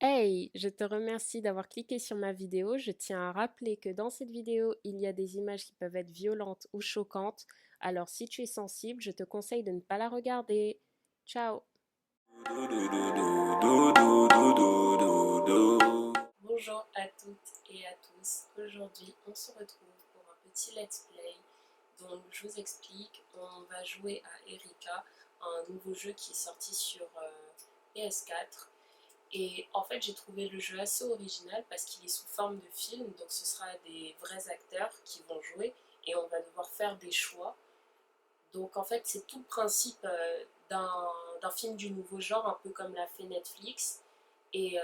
Hey, je te remercie d'avoir cliqué sur ma vidéo. Je tiens à rappeler que dans cette vidéo, il y a des images qui peuvent être violentes ou choquantes. Alors si tu es sensible, je te conseille de ne pas la regarder. Ciao! Bonjour à toutes et à tous. Aujourd'hui, on se retrouve pour un petit let's play dont je vous explique. On va jouer à Erika, un nouveau jeu qui est sorti sur PS4. Et en fait, j'ai trouvé le jeu assez original parce qu'il est sous forme de film, donc ce sera des vrais acteurs qui vont jouer et on va devoir faire des choix. Donc en fait, c'est tout le principe d'un film du nouveau genre, un peu comme l'a fait Netflix. Et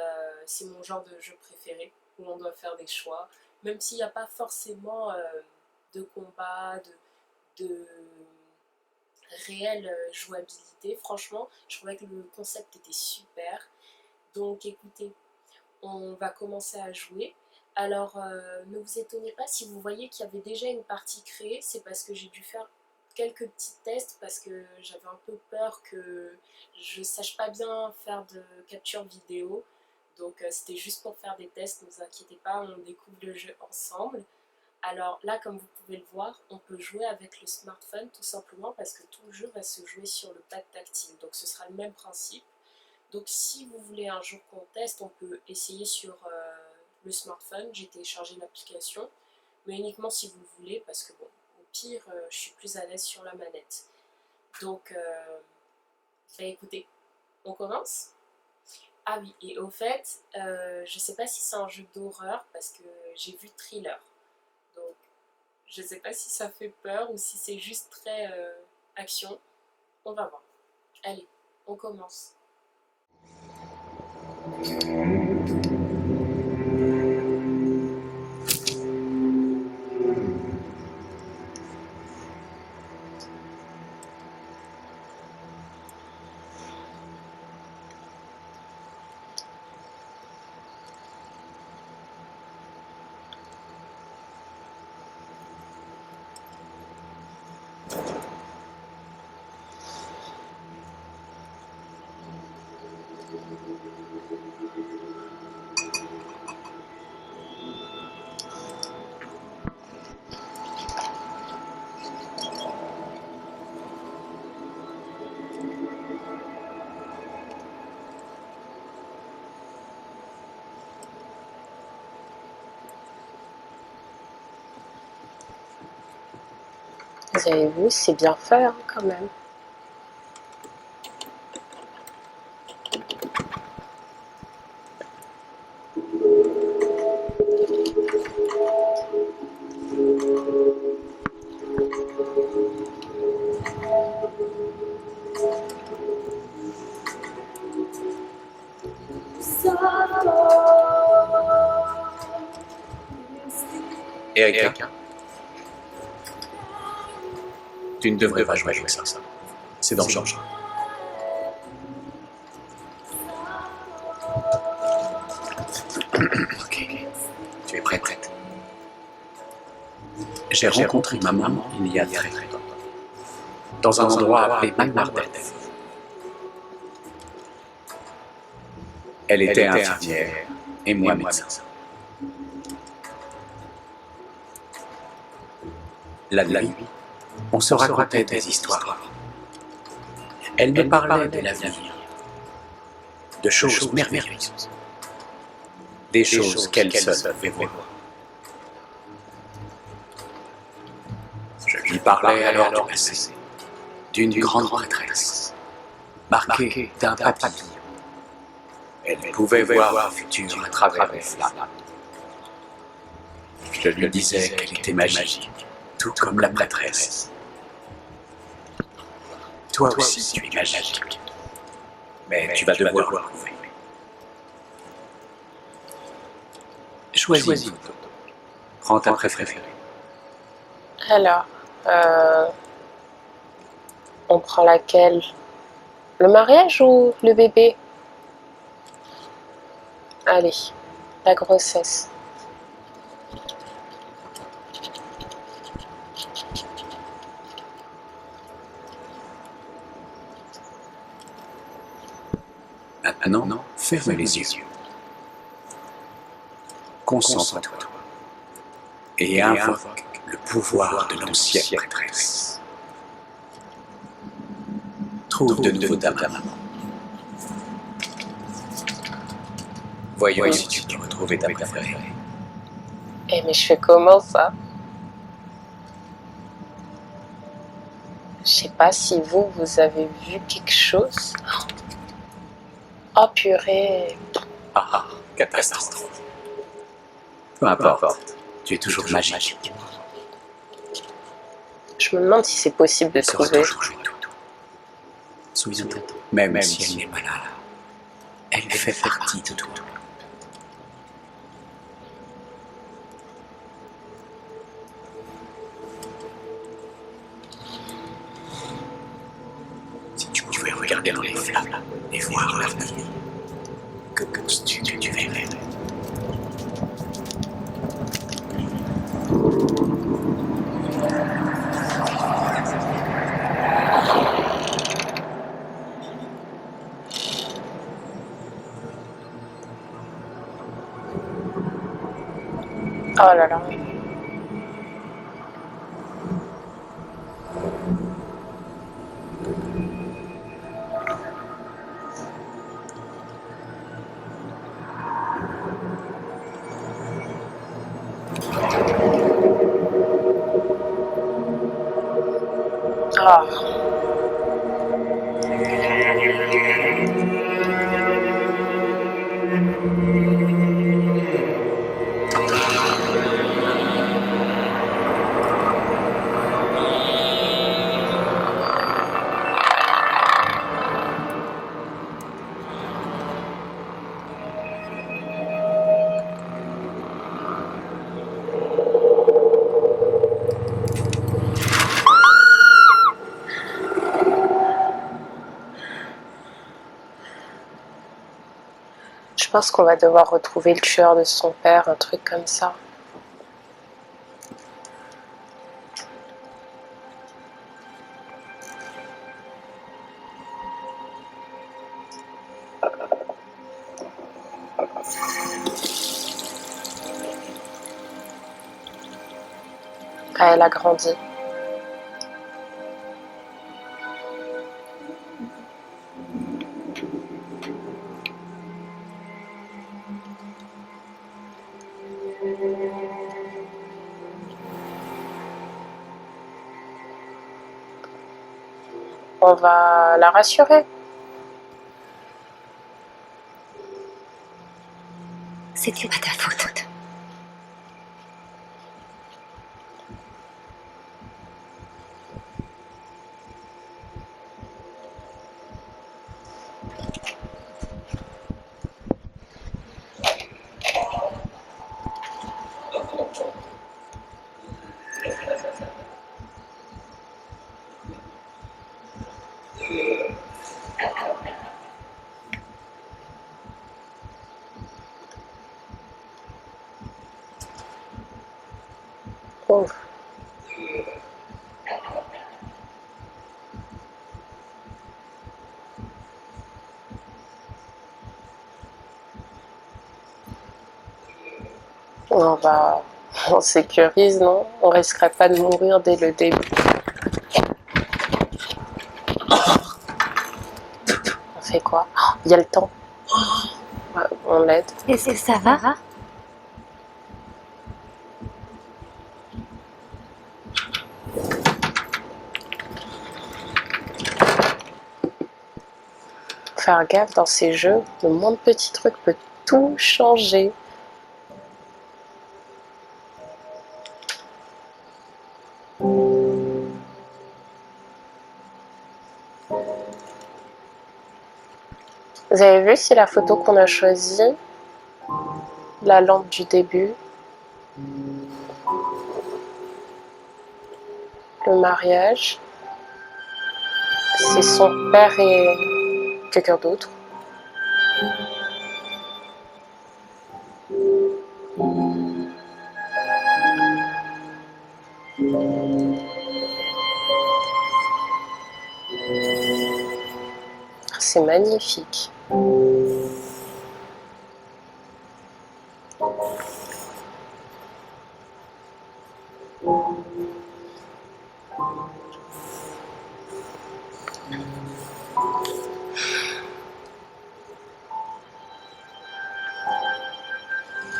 c'est mon genre de jeu préféré, où on doit faire des choix, même s'il n'y a pas forcément de combat, de réelle jouabilité. Franchement, je trouvais que le concept était super. Donc écoutez, on va commencer à jouer. Alors ne vous étonnez pas si vous voyez qu'il y avait déjà une partie créée, c'est parce que j'ai dû faire quelques petits tests parce que j'avais un peu peur que je sache pas bien faire de capture vidéo. Donc c'était juste pour faire des tests, ne vous inquiétez pas, on découvre le jeu ensemble. Alors là, comme vous pouvez le voir, on peut jouer avec le smartphone tout simplement parce que tout le jeu va se jouer sur le pad tactile. Donc ce sera le même principe. Donc si vous voulez un jour qu'on teste, on peut essayer sur le smartphone. J'ai téléchargé l'application, mais uniquement si vous le voulez, parce que bon, au pire, je suis plus à l'aise sur la manette. Donc, bah écoutez, on commence. Ah oui, et au fait, je sais pas si c'est un jeu d'horreur, parce que j'ai vu Thriller. Donc, je sais pas si ça fait peur ou si c'est juste très action. On va voir. Allez, on commence. Vous avez vu, c'est bien fait hein, quand même. Erika, tu ne devrais pas jouer avec ça. C'est dangereux. Ok, tu es prête. J'ai rencontré ma maman il y a très longtemps, dans un endroit appelé Magmardel. Elle était infirmière et moi médecin. La nuit, on se racontait des histoires. Elle me parlait de l'avenir, de choses merveilleuses, des choses qu'elle seule pouvait voir. Je lui parlais alors du passé, d'une grande prêtresse, marquée d'un papillon. Elle pouvait voir le futur à travers les flammes. Je lui disais qu'elle était magique, tout comme la prêtresse. Toi aussi tu es magique, mais tu vas devoir le prouver. Choisis une photo. Prends ta préférée. Alors, on prend laquelle? Le mariage ou le bébé? Allez, la grossesse. Maintenant, ferme les yeux. Concentre-toi et invoque le pouvoir de l'ancienne prêtresse. Trouve de nouveau ta maman. Voyons si tu peux retrouver ta préférée. Eh mais je fais comment ça? Je sais pas si vous avez vu quelque chose. Oh purée. Ah, catastrophe. Peu importe, tu es toujours magique. Je me demande si c'est possible de Elle sera trouver. toujours avec toi. Souviens-toi, même si elle n'est pas là, elle fait partie de toi. Si tu pouvais regarder dans les flammes et voir l'avenir, que penses-tu que tu verrais? Oh là là. Ah. Je pense qu'on va devoir retrouver le tueur de son père, un truc comme ça. Ah, elle a grandi. On va la rassurer. C'était pas ta faute. Pauvre. On sécurise, non? On risquerait pas de mourir dès le début. On fait quoi? Il y a le temps. Ouais, on l'aide. Est-ce que ça va? Faire gaffe dans ces jeux, le moindre petit truc peut tout changer. Vous avez vu si la photo qu'on a choisie, la lampe du début, le mariage, c'est son père et quelqu'un d'autre. C'est magnifique.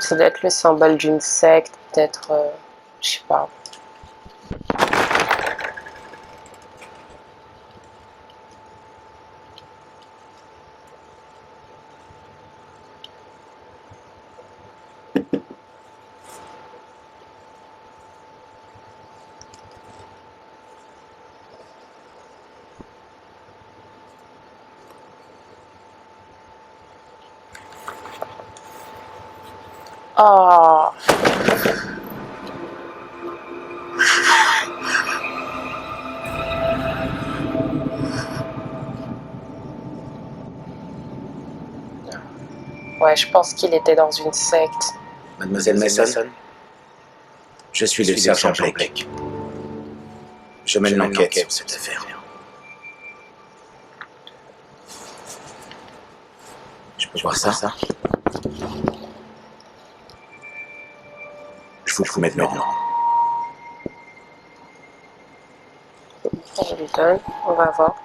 Ça doit être le symbole d'une secte, peut-être, je sais pas. Oh, ouais, je pense qu'il était dans une secte. Mademoiselle Mason, je suis le sergent Blake. Je mène l'enquête sur cette affaire. Je peux voir ça? Je vous le promets de maintenant. On lui donne, on va voir.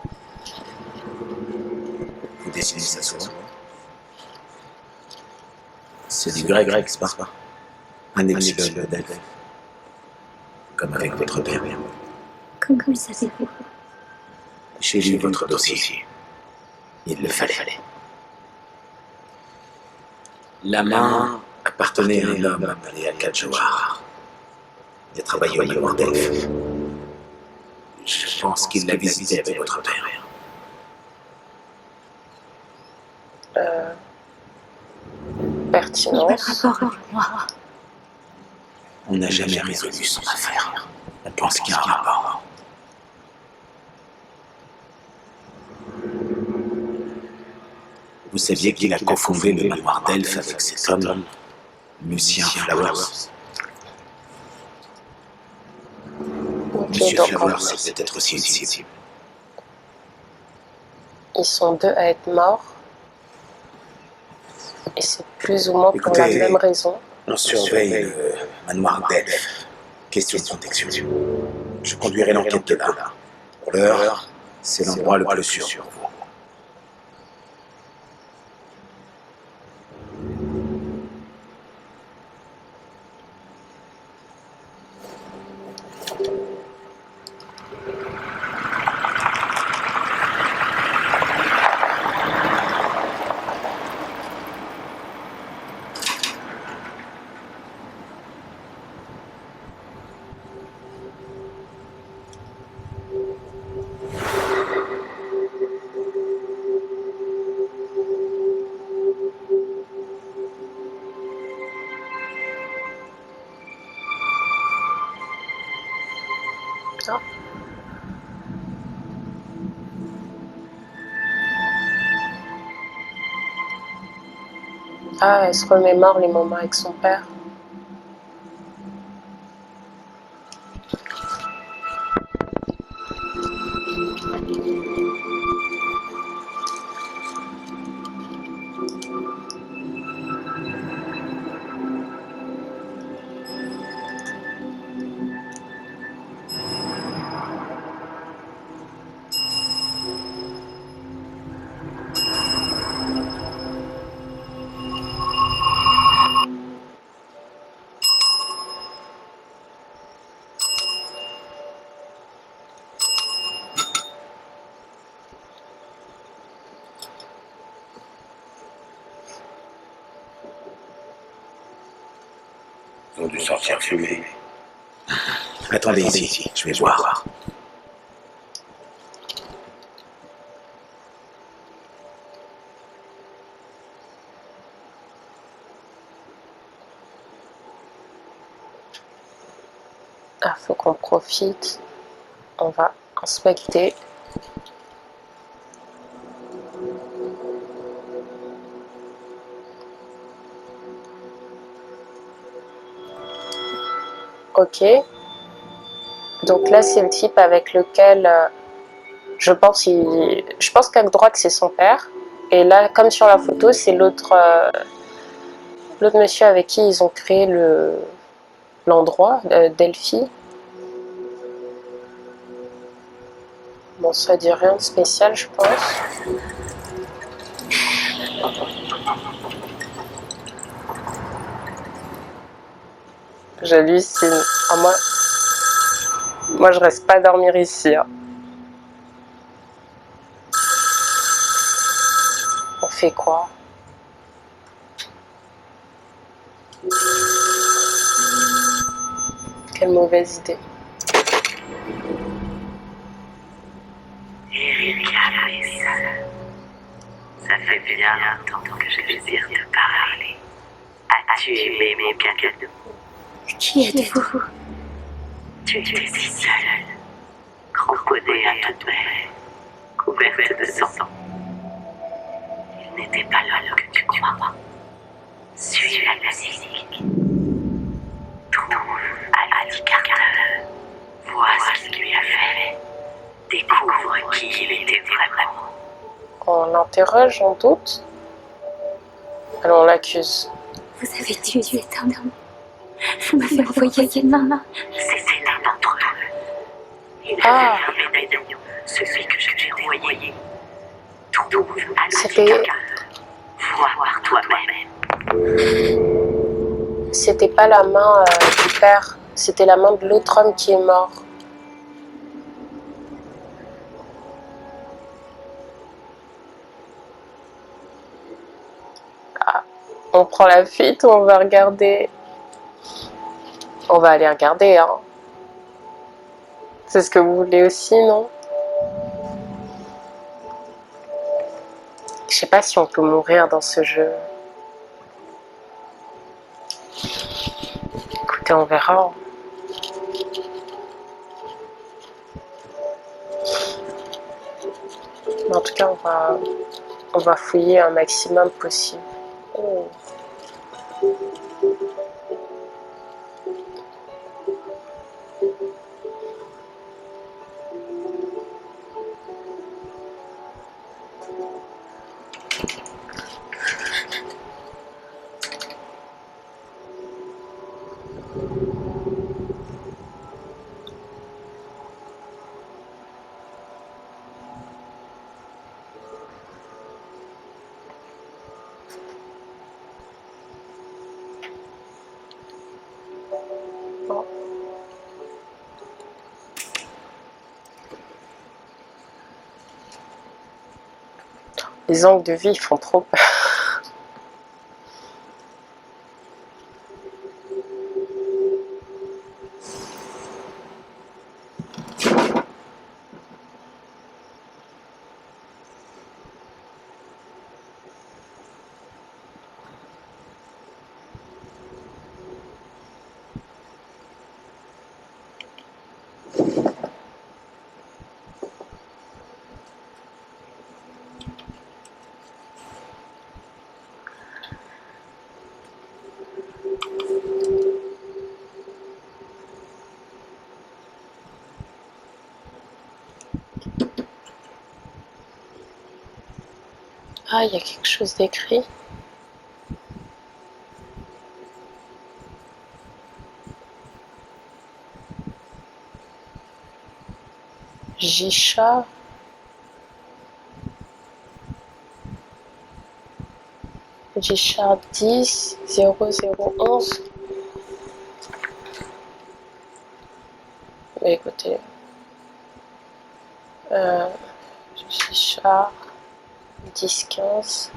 Vous dessinez ça souvent? C'est du grec, c'est pas? Un epsilon modèle. Comme avec votre père. Comment le savez-vous? J'ai lu votre dossier. Il le fallait. La main appartenait à un homme appelé Al-Kajawar. Il a travaillé au manoir d'Elfe. Je pense qu'il l'a visité avec votre père. Pertinence. Quel rapport avec moi? On n'a jamais résolu son affaire. On pense qu'il y a un rapport. Vous saviez qu'il a cofondé le manoir d'Elfe avec cet homme, Lucien Flowers? Ok, Monsieur donc Flowers, c'est peut-être aussi une cible. ils sont deux à être morts. Et c'est plus ou moins pour la Écoutez, même raison. On surveille le manoir d'Elfe. Question de protection. Je conduirai l'enquête de là. Pour l'heure, c'est l'endroit le plus sûr pour vous. Ah, elle se remémore les moments avec son père. Ils ont dû sortir fumer. Attendez ici, je vais voir. Ah, faut qu'on profite. On va inspecter. Ok. Donc là, c'est le type avec lequel je pense qu'à droite, c'est son père. Et là, comme sur la photo, c'est l'autre monsieur avec qui ils ont créé l'endroit, Delphi. Bon, ça dit rien de spécial, je pense. J'hallucine. Ah, moi, je reste pas dormir ici. Hein. On fait quoi? Quelle mauvaise idée. Erika Faisal, ça fait bien longtemps que je désire te parler. As-tu aimé mon cadeau? Qui êtes-vous? Tu étais si seule, cramponnée à ton père, couverte de sang. Il n'était pas l'homme que tu crois. Suis la musique. Trouve Ali Carter. Vois ce qu'il lui a fait. Découvre qui il était vraiment. On l'interroge, on doute. Alors on l'accuse. Vous avez tué cet homme. Vous m'avez envoyé quelle main? C'était l'un d'entre eux. Il Ah. avait un médaillon, celui que je lui ai envoyé. Trouve Ali C'était- Carter. Vois par toi-même. C'était pas la main du père, c'était la main de l'autre homme qui est mort. Ah, on prend la fuite ou on va regarder? On va aller regarder, hein. C'est ce que vous voulez aussi, non? Je sais pas si on peut mourir dans ce jeu. Écoutez, on verra. Mais en tout cas, on va fouiller un maximum possible. Oh. Bon. Les angles de vie font trop peur. Ah, il y a quelque chose d'écrit. Jisha. Jisha 10 0011. Mais écoutez. Jisha 10 15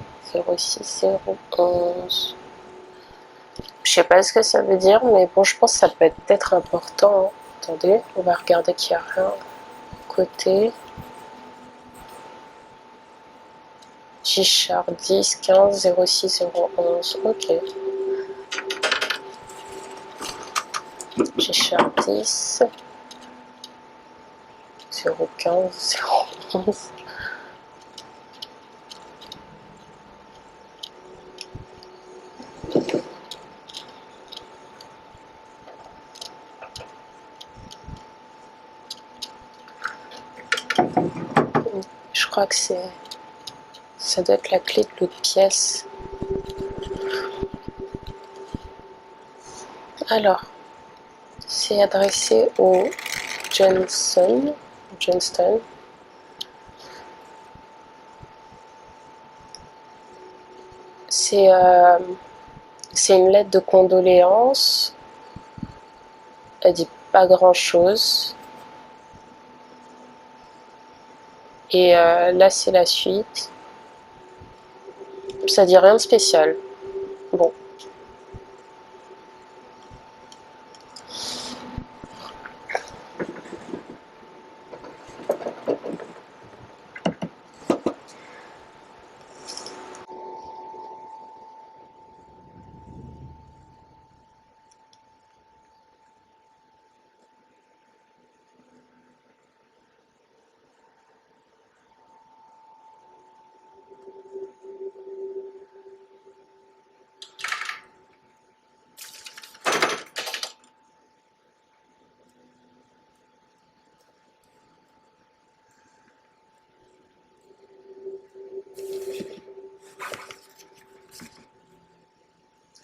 06 011. Je sais pas ce que ça veut dire, mais bon, je pense que ça peut être important. Hein. Attendez, on va regarder qu'il n'y a rien. Côté. G-Char 10 15 06 011. Ok. G-Char 10 015 011. Je crois que ça doit être la clé de l'autre pièce. Alors, c'est adressé au Johnston. C'est une lettre de condoléances Elle dit pas grand-chose. Et là, c'est la suite. Ça dit rien de spécial. Bon.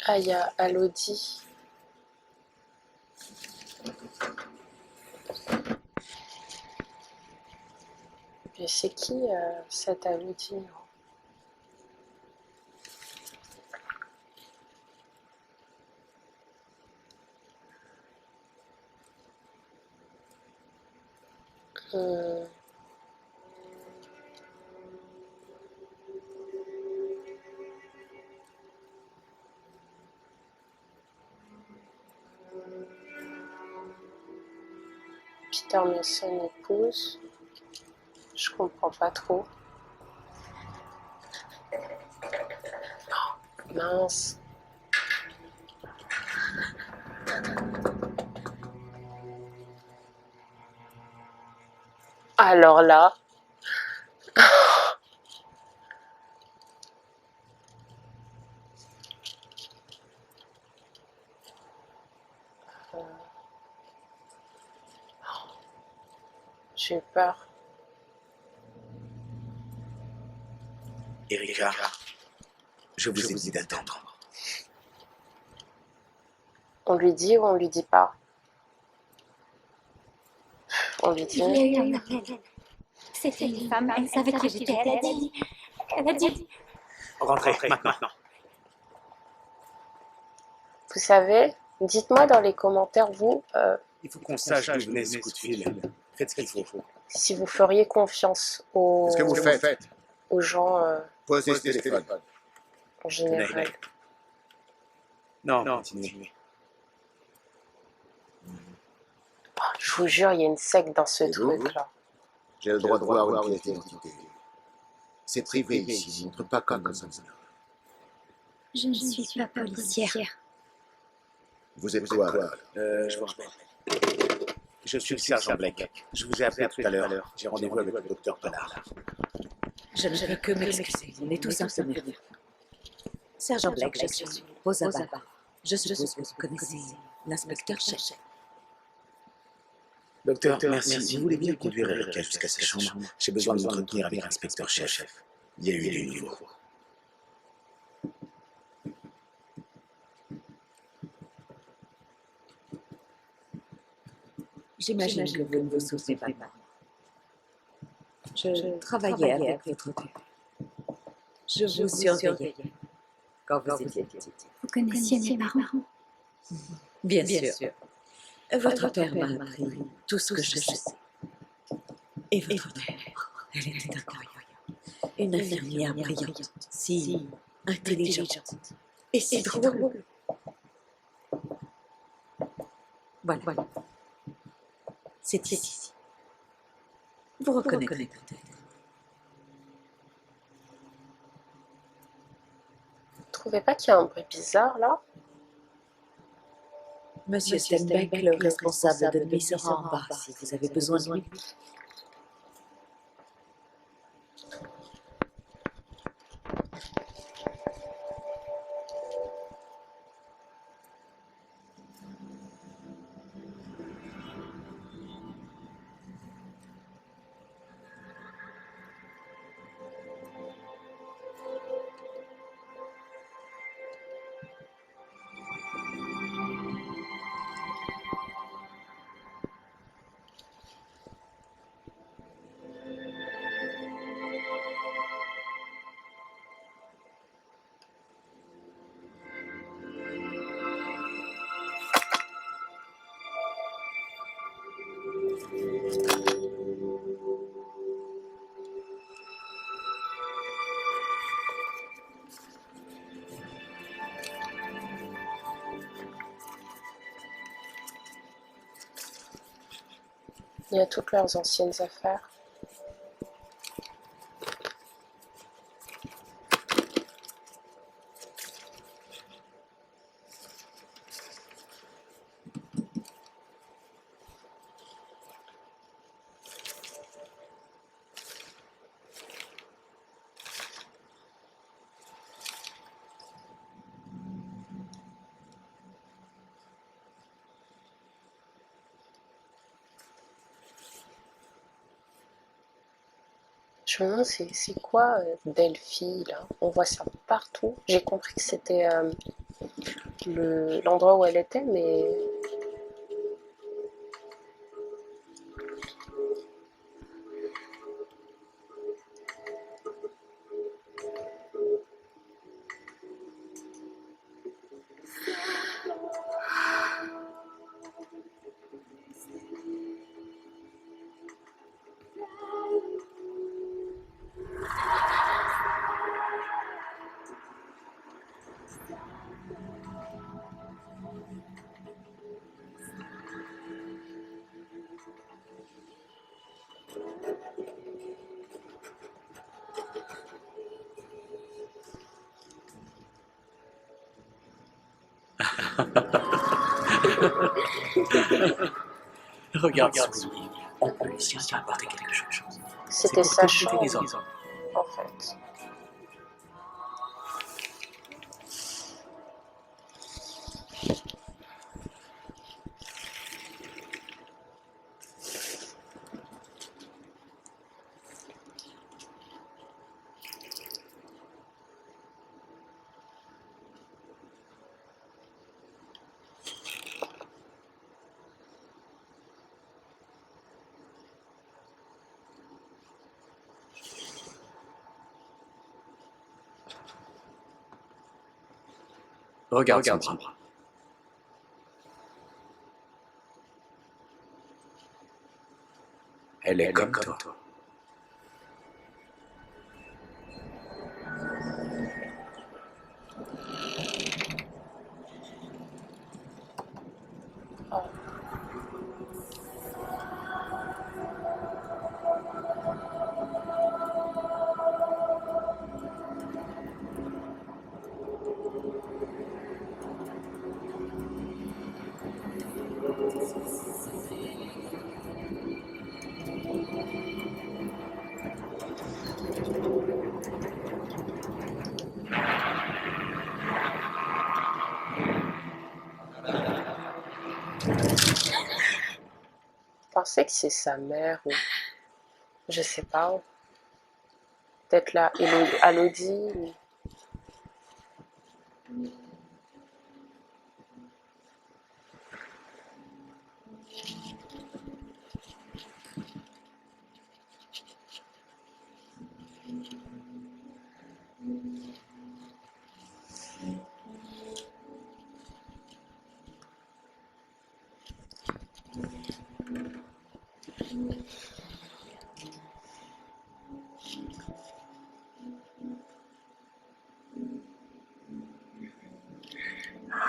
Ah, il y a Elodie. Mais c'est qui cette Elodie? Hmm. Peter Mason épouse. Je comprends pas trop. Oh, mince. Alors là. J'ai eu peur. Erika, je vous ai dit d'attendre. On lui dit ou on lui dit pas? On lui Il dit. y a eu un appel. C'était une femme, elle savait qui j'étais. Elle a dit. Rentrez, maintenant. Vous savez, dites-moi dans les commentaires, vous, Il faut qu'on sache d'où venait ce coup de fil. Faites ce qu'il faut. si vous feriez confiance Qu'est-ce que vous faites? aux gens Posez ce téléphone. en général. Non, continuez. Oh, je vous jure, il y a une secte dans ce Et vous truc-là. J'ai le droit de voir une pièce d'identité. C'est privé ici, n'entre pas comme dans un salon. Je ne suis pas policière. Vous êtes quoi, là? Je vous rappelle. Je suis le sergent Blake. Je vous ai appelé tout à l'heure. J'ai rendez-vous avec le docteur Pollard. Je ne peux que m'excuser, on est tous un peu nerveux. Sergent Blake, je suis Rosa Barba. Je suppose que vous connaissez l'inspecteur Chef. Docteur, merci. Vous voulez bien conduire Erika jusqu'à sa chambre? J'ai besoin de m'entretenir avec l'inspecteur Chef. Il y a eu du nouveau. J'imagine que vous ne vous souvenez pas de moi. Je travaillais avec votre père. Je vous surveillais quand vous étiez petite. Vous connaissiez mes parents? Bien sûr. Votre père m'a appris tout ce que je sais. Et votre mère, elle était incroyable. Une infirmière brillante, si intelligente et si drôle. Voilà. C'est ici. Vous reconnaîtrez peut-être. Vous trouvez pas qu'il y a un bruit bizarre là? Monsieur Stenbeck, le responsable de nuit, sera en bas si vous avez besoin de lui. Il y a toutes leurs anciennes affaires. Je me demande c'est quoi Delphi là? On voit ça partout. J'ai compris que c'était l'endroit où elle était, mais Regarde son lit. On peut lui chercher à apporter quelque chose. c'était C'est sa pour compléter les chambre ordres. en fait. Regarde son bras. Elle est comme toi. Je pensais que c'est sa mère ou je sais pas. Peut-être là, Elodie.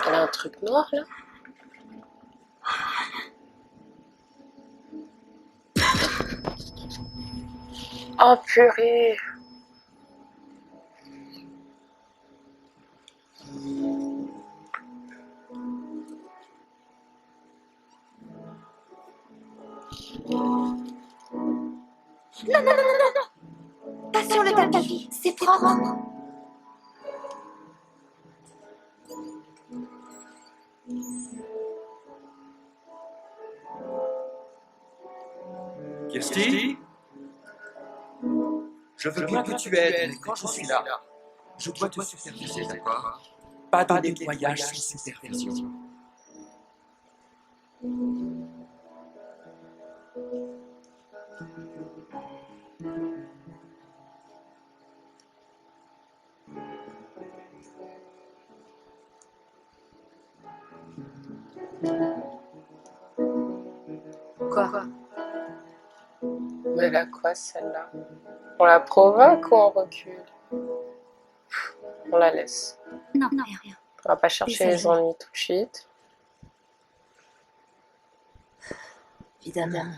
Elle a un truc noir là? Oh purée! Pas sur le tapis, c'est propre. Kirsty, je veux bien que tu aides, mais quand je suis là, je dois te superviser, d'accord? Pas de nettoyage sans supervision. Quoi? Mais elle a quoi celle-là? On la provoque ou on recule? On la laisse. Non, rien. On va pas chercher les ennuis tout de suite. Évidemment,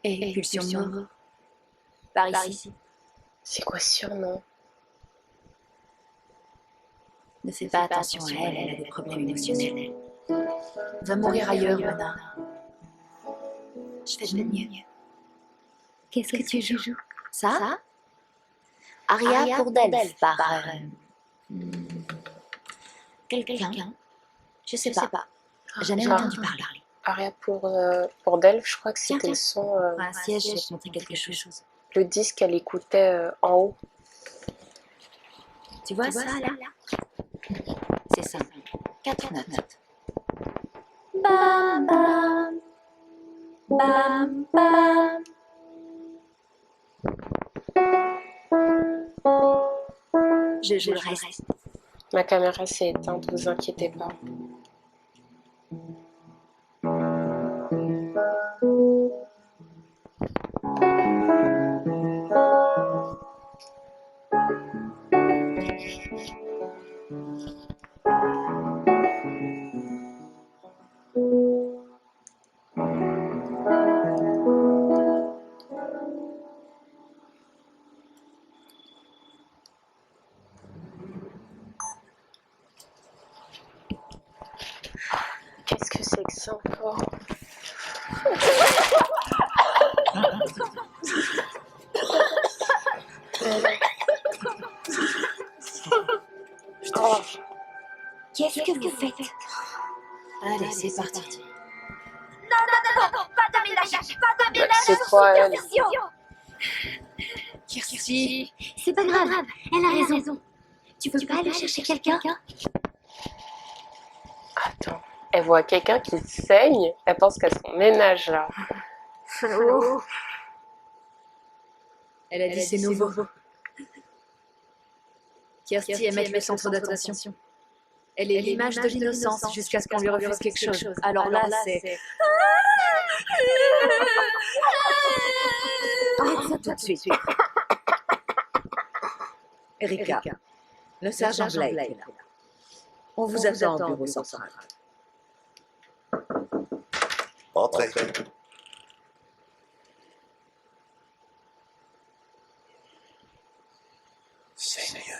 Et pulsion mort. Par ici. C'est quoi ce surnom? Ne fais pas attention à elle, elle a des problèmes émotionnels. Va mourir ailleurs, Mona. Je fais de mon mieux. Qu'est-ce que tu joues? Ça? Aria pour Delphes, par... quelqu'un? Je sais pas. J'en ai entendu parler. Aria pour Delphes, je crois que c'était Tiens. le son. Un siège, je vais te montrer quelque chose. Le disque qu'elle écoutait en haut. Tu vois ça, là? C'est simple. 4 notes. Bam, bam. Bam, bam. Je joue le reste. Ma caméra s'est éteinte, vous inquiétez pas. Qu'est-ce que c'est que ça encore? Oh, Qu'est-ce que vous faites? Allez, c'est parti. Pas d'aménagement, pas d'aménagement. c'est quoi elle? Kirsti. C'est pas grave, elle a raison. Tu veux pas aller chercher quelqu'un? Attends, elle voit quelqu'un qui saigne, elle pense qu'à son ménage là. Flo. Elle a dit c'est nouveau. Kirsti aime être le centre d'attention. Elle est l'image de l'innocence jusqu'à ce qu'on lui refuse quelque chose. Alors là, c'est... Arrête ça tout de suite. Erika, le sergent Blake est là. On vous attend au bureau central. Entrez. Seigneur.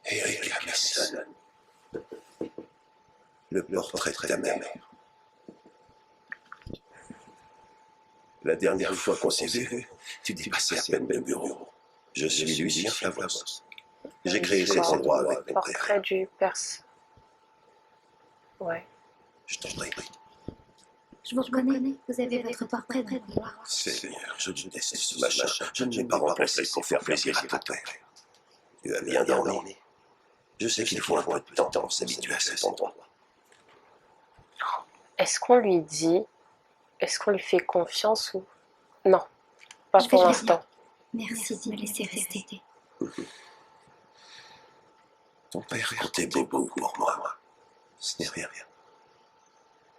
Erika Mason. Le portrait de ta mère. La dernière fois qu'on s'est vu, tu dépassais à peine le bureau. Je suis Lucien Flavos. J'ai créé cet endroit avec mon père. Portrait du perse. Ouais. Je t'en prie. Je vous reconnais, vous avez votre portrait de moi. Seigneur, je déteste ce machin. Je ne l'ai pas remplacé pour faire plaisir à ton père. Tu as bien dormi. Je sais qu'il faut un peu de temps pour s'habituer à cet endroit. Est-ce qu'on lui dit? Est-ce qu'on lui fait confiance ou... Non, pas Je vais pour le l'instant. Merci de me laisser rester. Ton père comptait beaucoup pour moi. Ce n'est rien.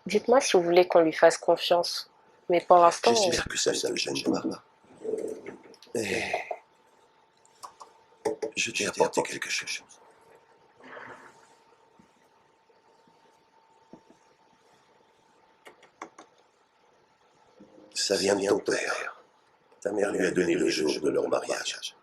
Dites-moi si vous voulez qu'on lui fasse confiance. Mais pour l'instant... J'espère que ça ne te gêne pas. Et... je t'ai apporté quelque chose. Ça vient de ton père. Ta mère lui a donné le jour de leur mariage.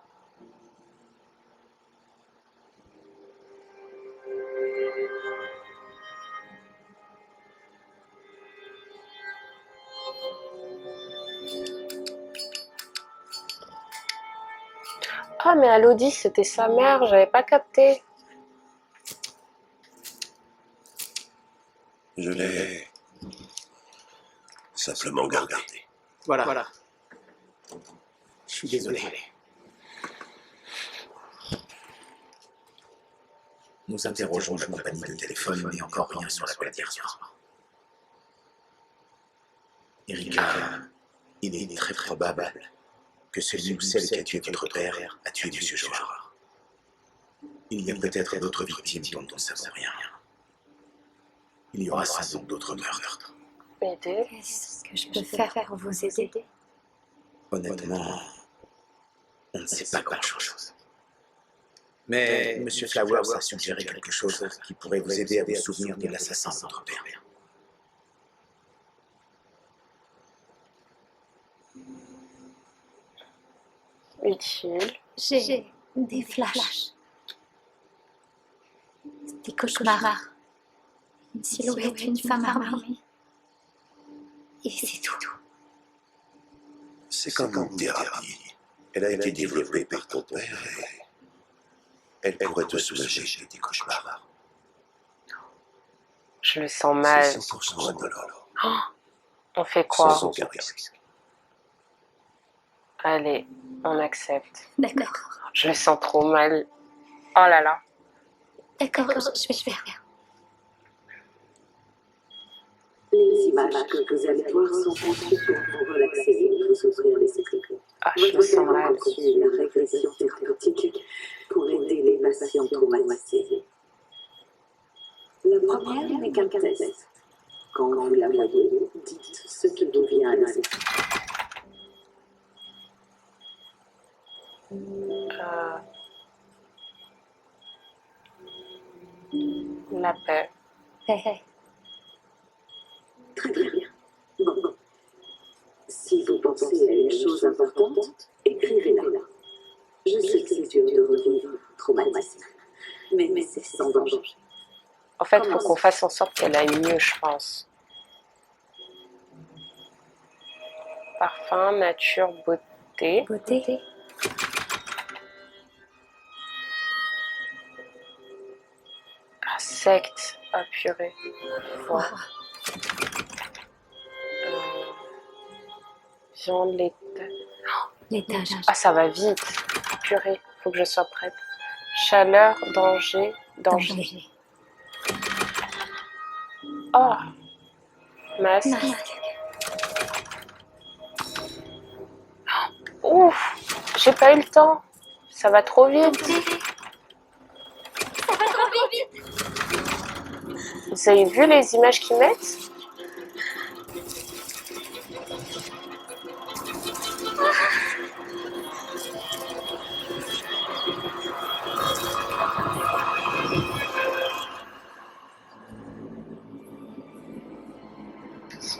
Ah, mais Elodie, c'était sa mère, j'avais pas capté. Je l'ai simplement gardé. Voilà. Je suis désolé. Nous interrogeons la compagnie de téléphone, mais encore rien sur l'appel d'hier soir. Erika, il est très probable que celui ou celle qui a tué votre père a tué Monsieur Chouard. Il y a peut-être d'autres victimes dont nous ne savons rien. Il y aura sans doute d'autres meurtres. Aider. Qu'est-ce que je peux faire pour vous aider? Honnêtement, on ne sait pas grand-chose. Mais Monsieur Flowers a suggéré quelque chose qui pourrait vous aider à vous souvenir de l'assassin de votre père. utile. J'ai des flashs. Des cauchemars. Une silhouette, une femme armée. Et c'est tout. C'est comme une thérapie. Elle a été développée par ton père et elle pourrait te soulager des cauchemars. Je le sens mal. C'est 100% indolore. On fait quoi? Sans aucun risque. Allez, on accepte. D'accord. Je le sens trop mal. Oh là là. D'accord, je vais faire. Les images que vous allez voir sont conçues pour vous relaxer et vous ouvrir l'esprit. Ah, je le Votre sens père mal. continue la régression thérapeutique pour aider les patients traumatisés. La première n'est qu'un test. Quand vous la voyez, dites ce qui vous vient à l'esprit. La paix. Très bien. Bon. Si vous pensez à une chose importante, écrivez-la. Je sais que c'est dur de revivre un traumatisme, mais c'est sans danger. En fait, il faut qu'on fasse en sorte qu'elle aille mieux, je pense. Parfum, nature, beauté. Beauté. Ah, secte. Ah, purée. Foi. Viande, L'étage. Ah, ça va vite. Purée, faut que je sois prête. Chaleur, danger. Oh, masque. Ouf, j'ai pas eu le temps. Ça va trop vite. Vous avez vu les images qu'ils mettent?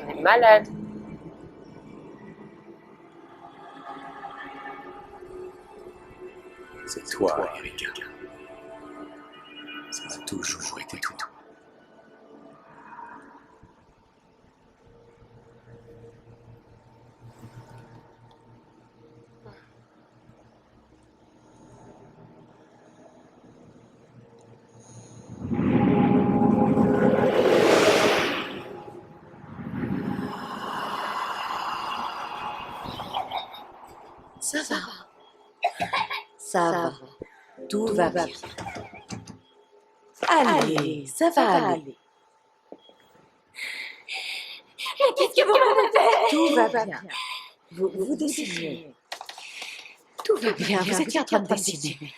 On est malade. C'est toi, Erika. Ça a toujours été toi. Ça va. Ça va. Tout va bien. Allez, ça va aller. Qu'est-ce que vous m'avez fait? Tout va bien. Vous dessinez. Tout va bien. Vous étiez en train de dessiner.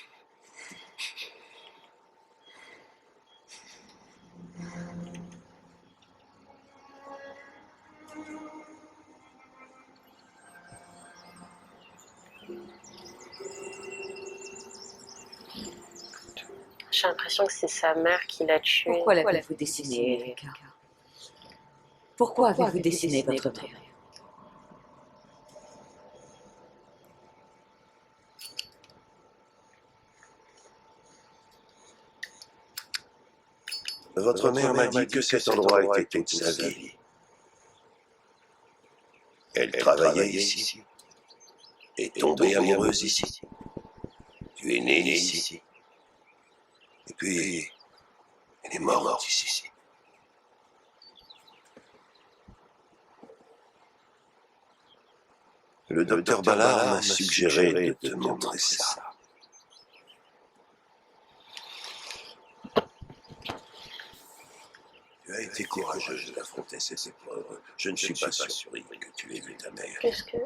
J'ai l'impression que c'est sa mère qui l'a tué. Pourquoi l'avez-vous dessiné, Erika? Pourquoi avez-vous dessiné votre mère? Votre mère m'a dit que cet endroit était toute sa vie. Elle travaillait ici, est tombée amoureuse ici. Tu es né ici. Et puis, elle est morte ici. Le docteur Ballard m'a suggéré de te montrer ça. Tu as été courageuse d'affronter ces épreuves. Je ne suis pas surpris que tu aies vu ta mère. Qu'est-ce que...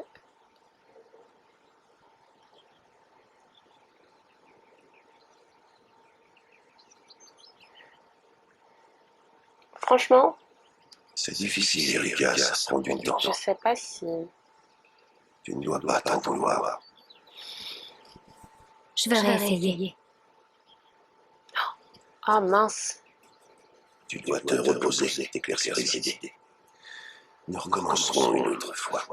Franchement, c'est difficile, Erika, ça prend du temps. Je sais pas si... Tu ne dois pas t'en vouloir. Je vais réessayer. Ah mince. Tu dois te reposer, t'éclaircir les idées. Nous recommencerons une autre fois.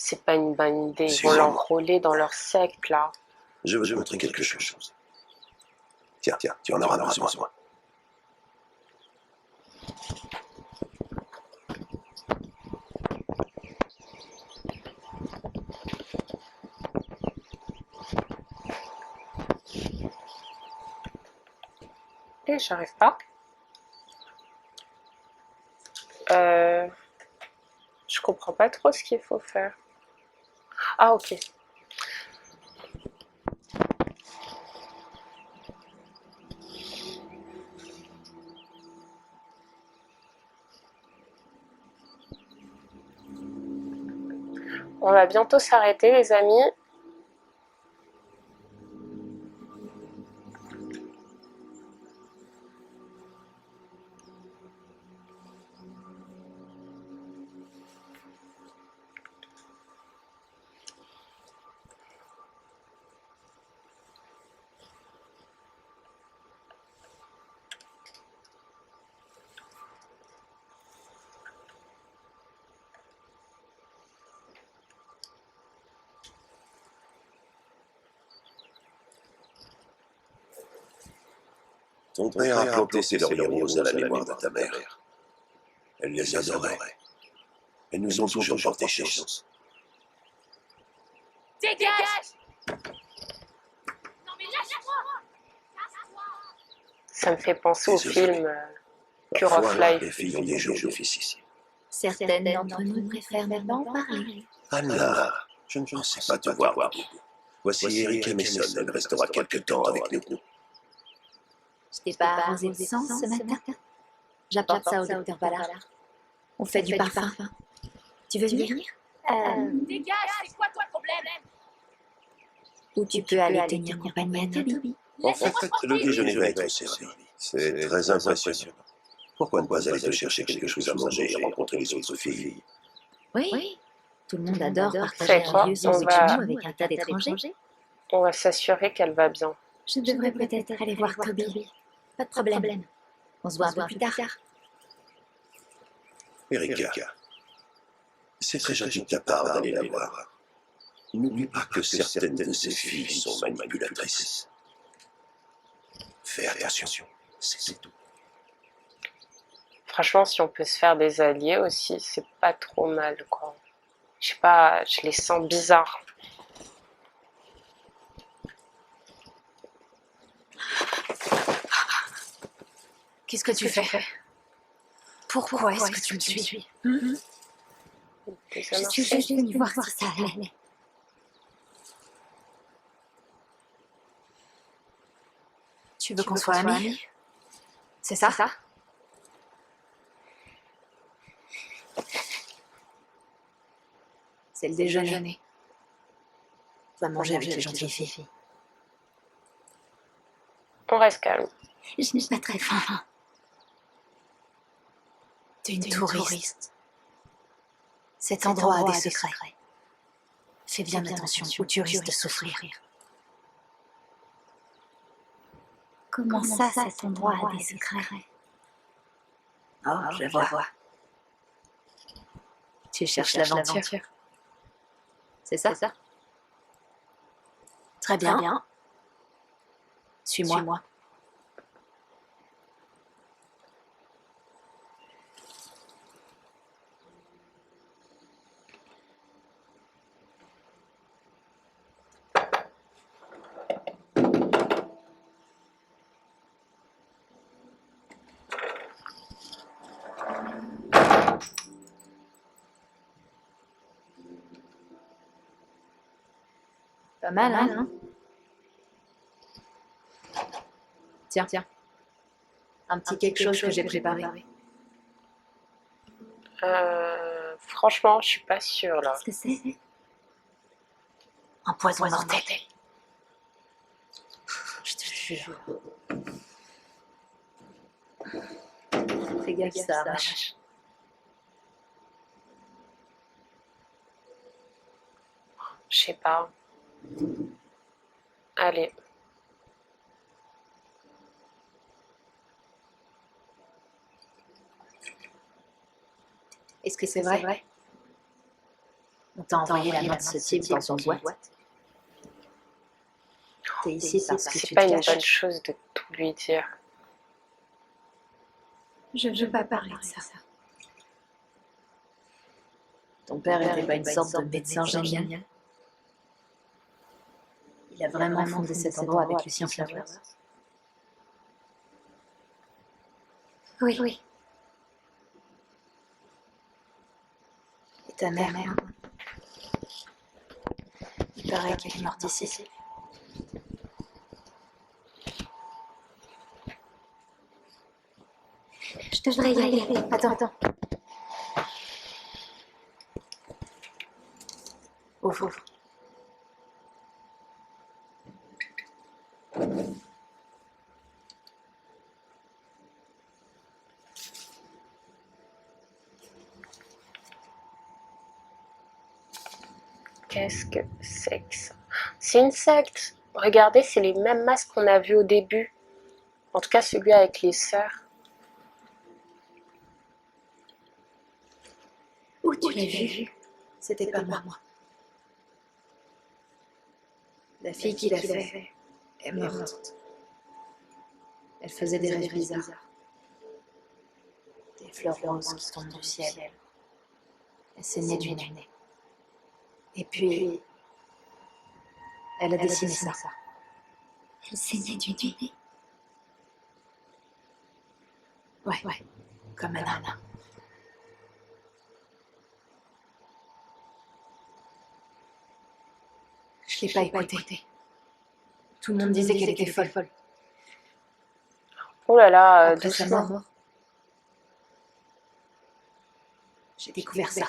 C'est pas une bonne idée. Ils vont Suivez-moi. l'enrôler dans leur secte, là. Je veux te montrer quelque chose. Tiens, tu en auras besoin. Et j'arrive pas. Je comprends pas trop ce qu'il faut faire. Ah, ok. On va bientôt s'arrêter, les amis. Ton père a planté ses lauriers roses à la mémoire de ta mère. Elle les adorait. Elles nous ont toujours porté chance. Dégage! Non mais lâche-moi! Ça me fait penser au Désolé. film Cure of Parfois, Life. les filles ont des jours difficiles. Certaines d'entre nous préfèrent ne pas en parler. Anna, je ne pensais pas te voir debout. Voici Erika Mason, elle restera quelque temps avec nous. Je t'ai pas arrosé de sang ce matin. J'apporte ça au docteur Ballard. On fait du parfum. Tu veux venir? Dégage, c'est quoi ton problème? Ou tu peux aller tenir compagnie à Toby. En fait, le déjeuner va être servi. C'est très impressionnant. Pourquoi ne pas aller te chercher quelque chose à manger et rencontrer les autres filles? Oui. Tout le monde adore partager C'est quoi? un lieu sans étudiants avec un tas d'étrangers. On va s'assurer qu'elle va bien. Je devrais peut-être aller voir Toby. Pas de problème. On se voit un peu plus tard. Erika, c'est très gentil de ta part d'aller la voir. N'oublie pas que certaines de ces filles sont manipulatrices. Fais attention, c'est tout. Franchement, si on peut se faire des alliés aussi, c'est pas trop mal, quoi. Je sais pas, je les sens bizarres. Qu'est-ce que tu fais? Pourquoi est-ce que tu me suis? Je suis juste venue voir si ça allait. Tu veux qu'on soit amis? C'est ça? C'est le déjeuner. Va manger avec les gentilles filles. On reste calme. Je n'ai pas très faim. T'es une touriste. Cet endroit a des secrets. Fais bien attention ou tu risques de souffrir. Comment ça, cet endroit a des secrets? Oh, je vois. Tu cherches l'aventure. C'est ça? Très bien. Suis-moi. Pas mal, hein? Tiens. Un petit quelque chose que j'ai préparé. Franchement, je suis pas sûre, là. Qu'est-ce que c'est? Un poison mortel. Je te jure. Fais gaffe, ça arrache. Je sais pas. Allez. Est-ce que c'est vrai? On T'as envoyé la main de ce type dans son boîte. T'es ici parce que C'est tu pas te une bonne caches. chose de tout lui dire. Je ne veux pas parler de ça. Ton père était pas une sorte de médecin génial. Il a vraiment fondé cet endroit avec Lucien Flowers. Oui. Et ta mère, il paraît qu'elle est morte ici. Je devrais y aller. Attends. Ouvre. Qu'est-ce que c'est que ça? C'est une secte. Regardez, c'est les mêmes masques qu'on a vus au début. En tout cas, celui avec les sœurs. Où tu l'as vu? C'était pas moi. La fille qui l'a fait est morte. Elle faisait des rêves bizarres. Des fleurs roses qui tombent du ciel. Elle saignait du nez. Et puis, elle a dessiné ça. Elle saignait du nez. Ouais, comme un âne. Je l'ai pas écoutée. Tout le monde disait qu'elle était folle. Oh là là, Après sa doucement. mort, j'ai découvert ça.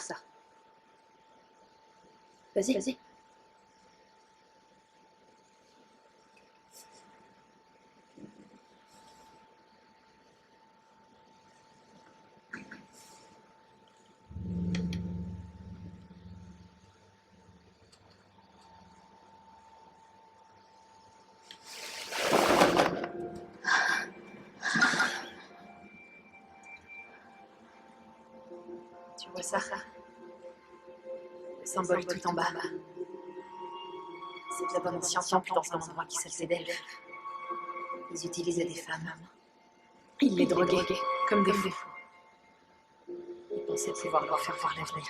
Vas-y. Tu vois ça? Le symbole tout en bas. C'est là-bas un ancien temple dans un endroit qui s'appelait Delphes. Ils utilisaient des femmes. Ils les droguaient comme des fous. Ils pensaient pouvoir leur faire voir l'avenir.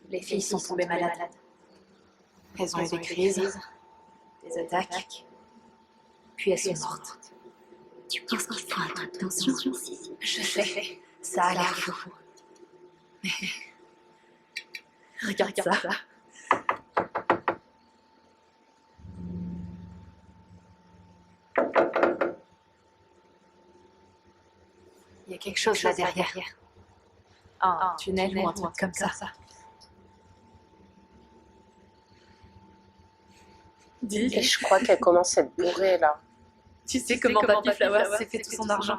Les filles sont tombées malades. Elles ont eu des crises, des attaques, puis elles sont mortes. Tu penses qu'il faut un peu de tension? Je sais, ça a l'air fou. Mais regarde ça. Il y a quelque chose là derrière. Un tunnel ou un truc comme ça. Et je crois qu'elle commence à être bourrée là. Tu sais comment Papy Flowers s'est fait tout son argent?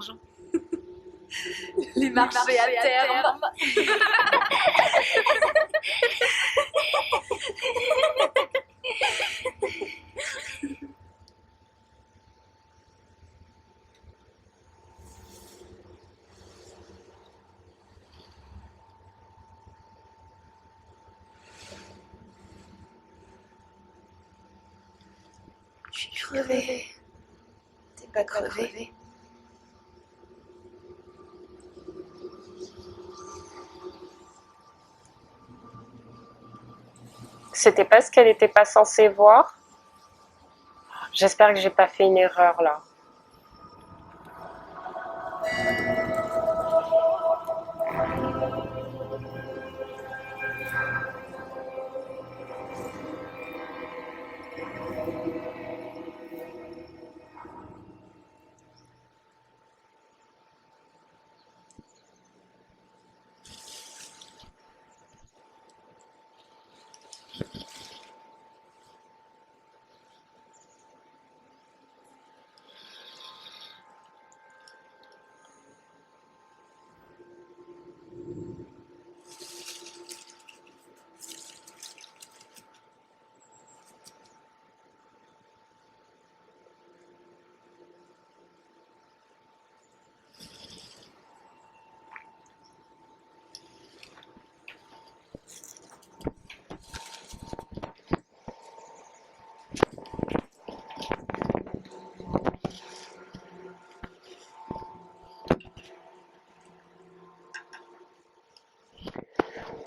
Les marchés à terme. Je suis crevée. T'es pas crevée? C'était pas ce qu'elle était pas censée voir. J'espère que j'ai pas fait une erreur là.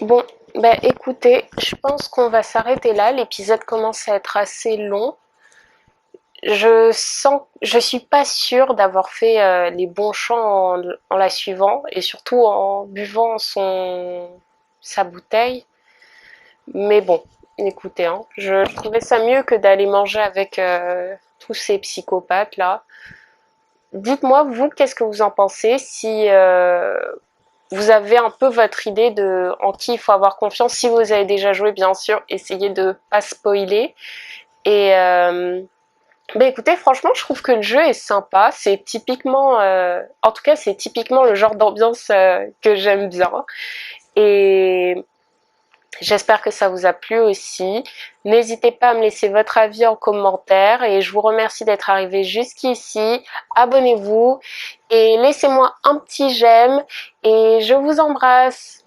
Bon, bah écoutez, je pense qu'on va s'arrêter là. L'épisode commence à être assez long. Je suis pas sûre d'avoir fait les bons chants en la suivant et surtout en buvant sa bouteille. Mais bon, écoutez, hein, je trouvais ça mieux que d'aller manger avec tous ces psychopathes là. Dites-moi, vous, qu'est-ce que vous en pensez? Si vous avez un peu votre idée de en qui il faut avoir confiance, si vous avez déjà joué, bien sûr, essayez de pas spoiler. Et bah écoutez, franchement, je trouve que le jeu est sympa. C'est typiquement, en tout cas, c'est typiquement le genre d'ambiance que j'aime bien. Et j'espère que ça vous a plu aussi. N'hésitez pas à me laisser votre avis en commentaire et je vous remercie d'être arrivé jusqu'ici. Abonnez-vous et laissez-moi un petit j'aime et je vous embrasse.